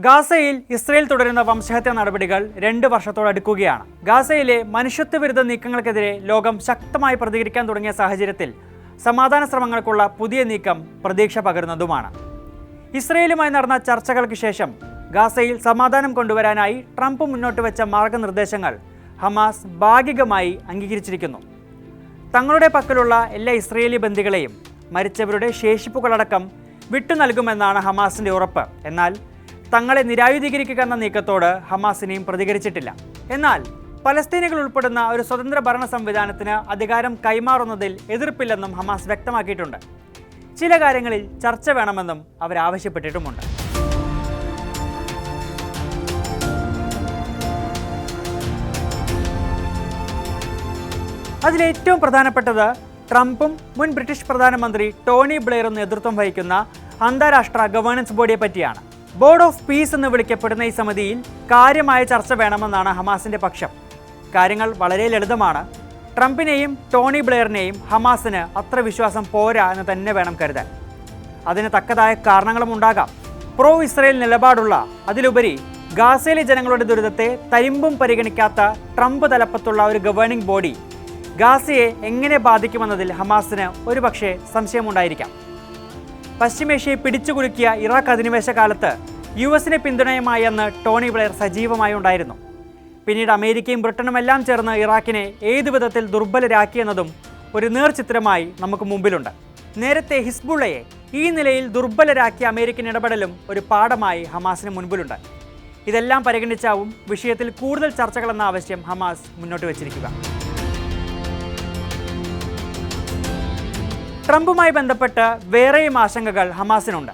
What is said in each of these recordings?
ഗാസയിൽ ഇസ്രയേൽ തുടരുന്ന വംശഹത്യാ നടപടികൾ 2 വർഷത്തോടടുക്കുകയാണ്. ഗാസയിലെ മനുഷ്യത്വവിരുദ്ധ നീക്കങ്ങൾക്കെതിരെ ലോകം ശക്തമായി പ്രതികരിക്കാൻ തുടങ്ങിയ സാഹചര്യത്തിൽ സമാധാന ശ്രമങ്ങൾക്കുള്ള പുതിയ നീക്കം പ്രതീക്ഷ പകരുന്നതുമാണ്. ഇസ്രയേലുമായി നടന്ന ചർച്ചകൾക്ക് ശേഷം ഗാസയിൽ സമാധാനം കൊണ്ടുവരാനായി ട്രംപ് മുന്നോട്ട് വെച്ച മാർഗനിർദ്ദേശങ്ങൾ ഹമാസ് ഭാഗികമായി അംഗീകരിച്ചിരിക്കുന്നു. തങ്ങളുടെ പക്കലുള്ള എല്ലാ ഇസ്രയേലി ബന്ദികളെയും മരിച്ചവരുടെ ശേഷിപ്പുകളടക്കം വിട്ടു നൽകുമെന്നാണ് ഹമാസിന്റെ ഉറപ്പ്. എന്നാൽ തങ്ങളെ നിരായുധീകരിക്കുക എന്ന നീക്കത്തോട് ഹമാസ് ഇനിയും പ്രതികരിച്ചിട്ടില്ല. എന്നാൽ പലസ്തീനികൾ ഉൾപ്പെടുന്ന ഒരു സ്വതന്ത്ര ഭരണ സംവിധാനത്തിന് അധികാരം കൈമാറുന്നതിൽ എതിർപ്പില്ലെന്നും ഹമാസ് വ്യക്തമാക്കിയിട്ടുണ്ട്. ചില കാര്യങ്ങളിൽ ചർച്ച വേണമെന്നും അവരാവശ്യപ്പെട്ടിട്ടുമുണ്ട്. അതിലേറ്റവും പ്രധാനപ്പെട്ടത് ട്രംപും മുൻ ബ്രിട്ടീഷ് പ്രധാനമന്ത്രി ടോണി ബ്ലെയറും നേതൃത്വം വഹിക്കുന്ന അന്താരാഷ്ട്ര ഗവേണൻസ് ബോഡിയെ പറ്റിയാണ്. ബോർഡ് ഓഫ് പീസ് എന്ന് വിളിക്കപ്പെടുന്ന ഈ സമിതിയിൽ കാര്യമായ ചർച്ച വേണമെന്നാണ് ഹമാസിന്റെ പക്ഷം. കാര്യങ്ങൾ വളരെ ലളിതമാണ്. ട്രംപിനെയും ടോണി ബ്ലെയറിനെയും ഹമാസിന് അത്ര വിശ്വാസം പോരാ എന്ന് തന്നെ വേണം കരുതാൻ. അതിന് തക്കതായ കാരണങ്ങളും ഉണ്ടാകാം. പ്രോ ഇസ്രയേൽ നിലപാടുള്ള, അതിലുപരി ഗാസയിലെ ജനങ്ങളുടെ ദുരിതത്തെ തരിമ്പും പരിഗണിക്കാത്ത ട്രംപ് തലപ്പത്തുള്ള ഒരു ഗവേണിംഗ് ബോഡി ഗാസയെ എങ്ങനെ ബാധിക്കുമെന്നതിൽ ഹമാസിന് ഒരുപക്ഷെ സംശയമുണ്ടായിരിക്കാം. പശ്ചിമേഷ്യയെ പിടിച്ചുകുലുക്കിയ ഇറാഖ് അധിനിവേശ കാലത്ത് യുഎസിനെ പിന്തുണയുമായി അന്ന് ടോണി ബ്ലെയർ സജീവമായി ഉണ്ടായിരുന്നു. പിന്നീട് അമേരിക്കയും ബ്രിട്ടനുമെല്ലാം ചേർന്ന് ഇറാഖിനെ ഏതു വിധത്തിൽ ദുർബലരാക്കിയെന്നതും ഒരു നേർചിത്രമായി നമുക്ക് മുമ്പിലുണ്ട്. നേരത്തെ ഹിസ്ബുള്ളയെ ഈ നിലയിൽ ദുർബലരാക്കിയ അമേരിക്കൻ ഇടപെടലും ഒരു പാഠമായി ഹമാസിന് മുൻപിലുണ്ട്. ഇതെല്ലാം പരിഗണിച്ചാവും വിഷയത്തിൽ കൂടുതൽ ചർച്ചകളെന്ന ആവശ്യം ഹമാസ് മുന്നോട്ട് വച്ചിരിക്കുക. ട്രംപുമായി ബന്ധപ്പെട്ട് വേറെയും ആശങ്കകൾ ഹമാസിനുണ്ട്.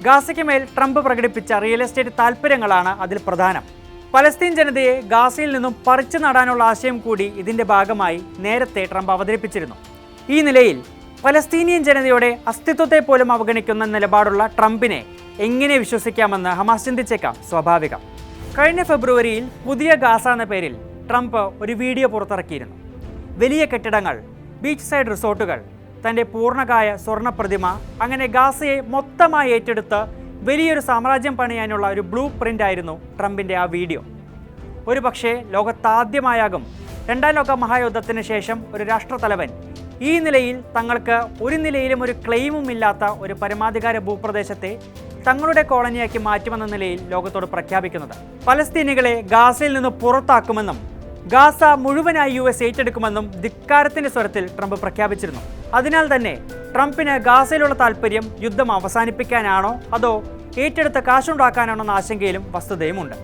ഗാസയ്ക്ക് മേൽ ട്രംപ് പ്രകടിപ്പിച്ച റിയൽ എസ്റ്റേറ്റ് താൽപ്പര്യങ്ങളാണ് അതിൽ പ്രധാനം. പലസ്തീൻ ജനതയെ ഗാസയിൽ നിന്നും പറിച്ചു നടാനുള്ള ആശയം കൂടി ഇതിന്റെ ഭാഗമായി നേരത്തെ ട്രംപ് അവതരിപ്പിച്ചിരുന്നു. ഈ നിലയിൽ പലസ്തീനിയൻ ജനതയുടെ അസ്തിത്വത്തെ പോലും അവഗണിക്കുന്ന നിലപാടുള്ള ട്രംപിനെ എങ്ങനെ വിശ്വസിക്കാമെന്ന് ഹമാസ് ചിന്തിച്ചേക്കാം. സ്വാഭാവികം. കഴിഞ്ഞ ഫെബ്രുവരിയിൽ പുതിയ ഗാസ എന്ന പേരിൽ ട്രംപ് ഒരു വീഡിയോ പുറത്തിറക്കിയിരുന്നു. വലിയ കെട്ടിടങ്ങൾ, ബീച്ച് സൈഡ് റിസോർട്ടുകൾ, തൻ്റെ പൂർണ്ണകായ സ്വർണ്ണ പ്രതിമ, അങ്ങനെ ഗാസയെ മൊത്തമായി ഏറ്റെടുത്ത് വലിയൊരു സാമ്രാജ്യം പണിയാനുള്ള ഒരു ബ്ലൂ പ്രിൻ്റ് ആയിരുന്നു ട്രംപിൻ്റെ ആ വീഡിയോ. ഒരു പക്ഷേ ലോകത്താദ്യമായാകും 2ാം ലോക മഹായുദ്ധത്തിന് ശേഷം ഒരു രാഷ്ട്രത്തലവൻ ഈ നിലയിൽ തങ്ങൾക്ക് ഒരു നിലയിലും ഒരു ക്ലെയിമും ഇല്ലാത്ത ഒരു പരമാധികാര ഭൂപ്രദേശത്തെ തങ്ങളുടെ കോളനിയാക്കി മാറ്റുമെന്ന നിലയിൽ ലോകത്തോട് പ്രഖ്യാപിക്കുന്നത്. പലസ്തീനികളെ ഗാസയിൽ നിന്ന് പുറത്താക്കുമെന്നും ഗാസ മുഴുവനായി US ഏറ്റെടുക്കുമെന്നും ധിക്കാരത്തിന്റെ സ്വരത്തിൽ ട്രംപ് പ്രഖ്യാപിച്ചിരുന്നു. അതിനാൽ തന്നെ ട്രംപിന് ഗാസയിലുള്ള താൽപ്പര്യം യുദ്ധം അവസാനിപ്പിക്കാനാണോ അതോ ഏറ്റെടുത്ത കാശുണ്ടാക്കാനാണോ എന്ന ആശങ്കയിലും വസ്തുതയുമുണ്ട്.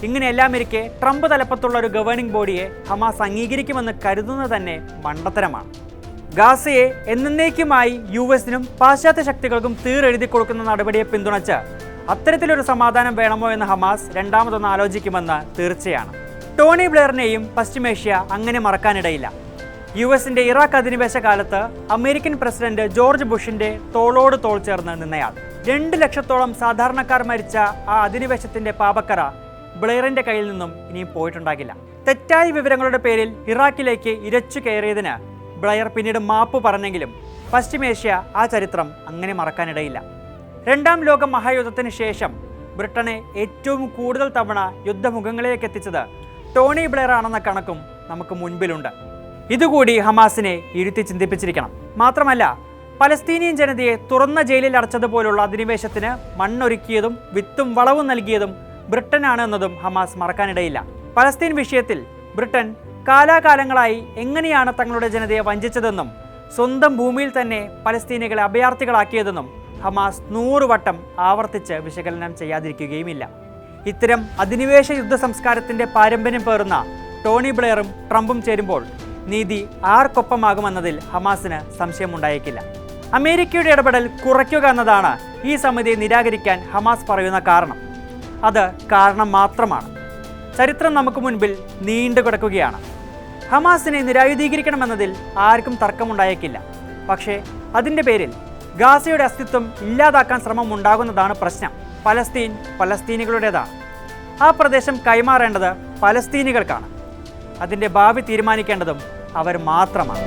ഇങ്ങനെയെല്ലാം ഇരിക്കെ ട്രംപ് തലപ്പത്തുള്ള ഒരു ഗവേണിംഗ് ബോഡിയെ ഹമാസ് അംഗീകരിക്കുമെന്ന് കരുതുന്നത് തന്നെ മണ്ടത്തരമാണ്. ഗാസയെ എന്നേക്കുമായി USനും പാശ്ചാത്യ ശക്തികൾക്കും തീരെഴുതി കൊടുക്കുന്ന നടപടിയെ പിന്തുണച്ച് അത്തരത്തിലൊരു സമാധാനം വേണമോ എന്ന് ഹമാസ് രണ്ടാമതൊന്ന് ആലോചിക്കുമെന്ന് തീർച്ചയാണ്. ടോണി ബ്ലെയറിനെയും പശ്ചിമേഷ്യ അങ്ങനെ മറക്കാനിടയില്ല. USന്റെ ഇറാഖ് അധിനിവേശ കാലത്ത് അമേരിക്കൻ പ്രസിഡന്റ് ജോർജ് ബുഷിന്റെ തോളോട് തോൾ ചേർന്ന് നിന്നയാൾ. 2 ലക്ഷത്തോളം സാധാരണക്കാർ മരിച്ച ആ അധിനിവേശത്തിന്റെ പാപക്കറ ബ്ലെയറിന്റെ കയ്യിൽ നിന്നും ഇനിയും പോയിട്ടുണ്ടാകില്ല. തെറ്റായ വിവരങ്ങളുടെ പേരിൽ ഇറാഖിലേക്ക് ഇരച്ചു കയറിയതിന് ബ്ലെയർ പിന്നീട് മാപ്പ് പറഞ്ഞെങ്കിലും പശ്ചിമേഷ്യ ആ ചരിത്രം അങ്ങനെ മറക്കാനിടയില്ല. 2ാം ലോക മഹായുദ്ധത്തിന് ശേഷം ബ്രിട്ടനെ ഏറ്റവും കൂടുതൽ തവണ യുദ്ധമുഖങ്ങളിലേക്ക് എത്തിച്ചത് ടോണി ബ്ലെയർ ആണെന്ന കണക്കും നമുക്ക് മുൻപിലുണ്ട്. ഇതുകൂടി ഹമാസിനെ ഇരുത്തി ചിന്തിപ്പിച്ചിരിക്കണം. മാത്രമല്ല, പലസ്തീനിയൻ ജനതയെ തുറന്ന ജയിലിൽ അടച്ചതുപോലുള്ള അധിനിവേശത്തിന് മണ്ണൊരുക്കിയതും വിത്തും വളവും നൽകിയതും ബ്രിട്ടനാണ് എന്നതും ഹമാസ് മറക്കാനിടയില്ല. പലസ്തീൻ വിഷയത്തിൽ ബ്രിട്ടൻ കാലാകാലങ്ങളായി എങ്ങനെയാണ് തങ്ങളുടെ ജനതയെ വഞ്ചിച്ചതെന്നും സ്വന്തം ഭൂമിയിൽ തന്നെ പലസ്തീനികളെ അഭയാർത്ഥികളാക്കിയതെന്നും ഹമാസ് 100 വട്ടം ആവർത്തിച്ച് വിശകലനം ചെയ്യാതിരിക്കുകയുമില്ല. ഇത്തരം അധിനിവേശ യുദ്ധ സംസ്കാരത്തിന്റെ പാരമ്പര്യം പേറുന്ന ടോണി ബ്ലെയറും ട്രംപും ചേരുമ്പോൾ നീതി ആർക്കൊപ്പമാകുമെന്നതിൽ ഹമാസിന് സംശയമുണ്ടായേക്കില്ല. അമേരിക്കയുടെ ഇടപെടൽ കുറയ്ക്കുക എന്നതാണ് ഈ സമിതിയെ നിരാകരിക്കാൻ ഹമാസ് പറയുന്ന കാരണം. അത് കാരണം മാത്രമാണ്. ചരിത്രം നമുക്ക് മുൻപിൽ നീണ്ടു കിടക്കുകയാണ്. ഹമാസിനെ നിരായുധീകരിക്കണമെന്നതിൽ ആർക്കും തർക്കമുണ്ടായേക്കില്ല. പക്ഷേ അതിൻ്റെ പേരിൽ ഗാസയുടെ അസ്തിത്വം ഇല്ലാതാക്കാൻ ശ്രമം ഉണ്ടാകുന്നതാണ് പ്രശ്നം. പലസ്തീൻ പലസ്തീനികളുടേതാണ്. ആ പ്രദേശം കൈമാറേണ്ടത് പലസ്തീനികൾക്കാണ്. അതിൻ്റെ ഭാവി തീരുമാനിക്കേണ്ടതും അവർ മാത്രമാണ്.